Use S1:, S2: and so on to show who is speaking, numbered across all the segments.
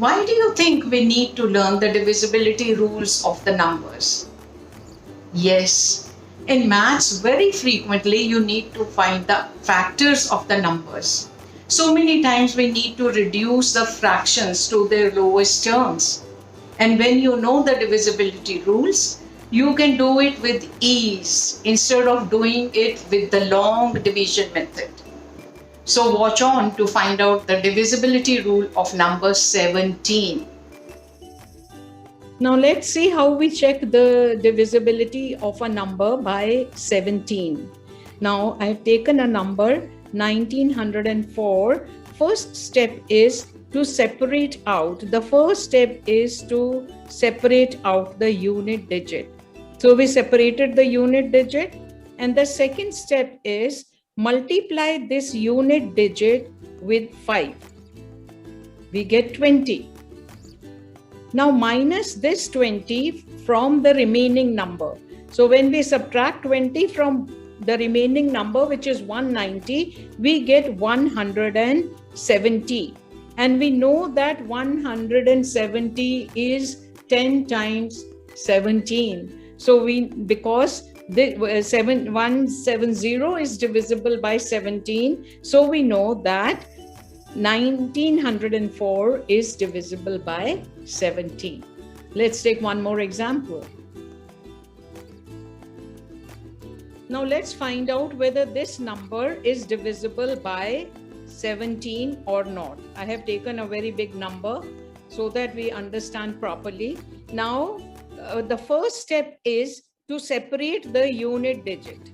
S1: Why do you think we need to learn the divisibility rules of the numbers? Yes, in maths, very frequently you need to find the factors of the numbers. So many times we need to reduce the fractions to their lowest terms. And when you know the divisibility rules, you can do it with ease instead of doing it with the long division method. So watch on to find out the divisibility rule of number 17. Now let's see how we check the divisibility of a number by 17. Now I've taken a number 1904. First step is to separate out. The first step is to separate out the unit digit. So we separated the unit digit, and the second step is multiply this unit digit with 5. We get 20. Now minus this 20 from the remaining number. So when we subtract 20 from the remaining number, which is 190, we get 170. And we know that 170 is 10 times 17. So because the 170 is divisible by 17, so we know that 1904 is divisible by 17. Let's take one more example. Now let's find out whether this number is divisible by 17 or not. I have taken a very big number so that we understand properly. Now the first step is to separate the unit digit.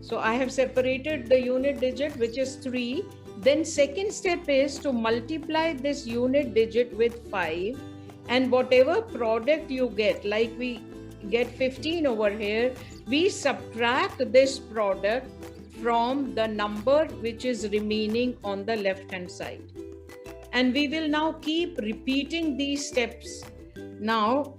S1: So I have separated the unit digit, which is 3. Then second step is to multiply this unit digit with 5, and whatever product you get, like we get 15 over here, we subtract this product from the number which is remaining on the left hand side. And we will now keep repeating these steps. Now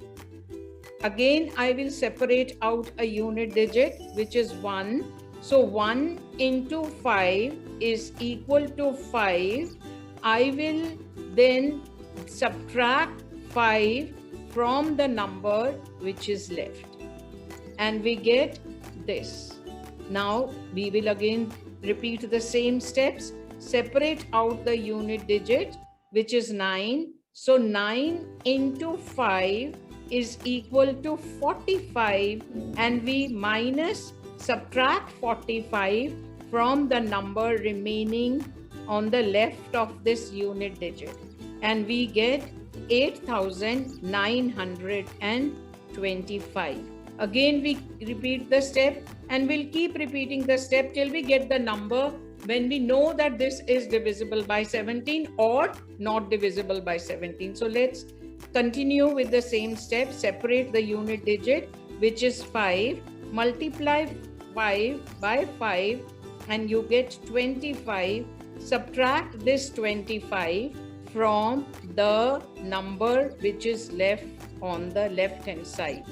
S1: again I will separate out a unit digit, which is 1. So 1 into 5 is equal to 5. I will then subtract 5 from the number which is left, and we get this. Now we will again repeat the same steps. Separate out the unit digit, which is 9. So 9 into 5 is equal to 45, and we subtract 45 from the number remaining on the left of this unit digit, and we get 8,925. Again we repeat the step, and we'll keep repeating the step till we get the number when we know that this is divisible by 17 or not divisible by 17. So let's continue with the same step. Separate the unit digit, which is 5. Multiply 5 by 5 and you get 25. Subtract this 25 from the number which is left on the left hand side.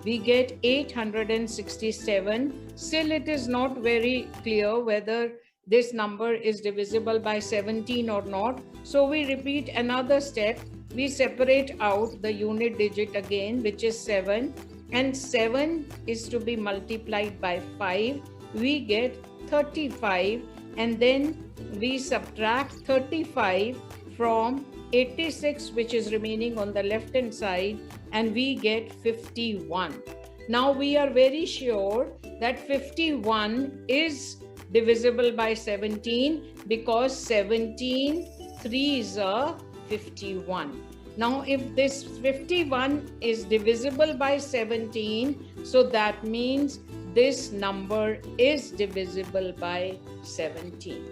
S1: We get 867. Still it is not very clear whether this number is divisible by 17 or not. So we repeat another step. We separate out the unit digit again, which is 7, and 7 is to be multiplied by 5. We get 35, and then we subtract 35 from 86, which is remaining on the left hand side, and we get 51. Now we are very sure that 51 is divisible by 17 because 17 3s are 51. Now if this 51 is divisible by 17, so that means this number is divisible by 17.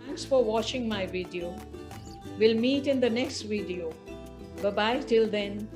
S1: Thanks for watching my video. We'll meet in the next video. Bye-bye till then.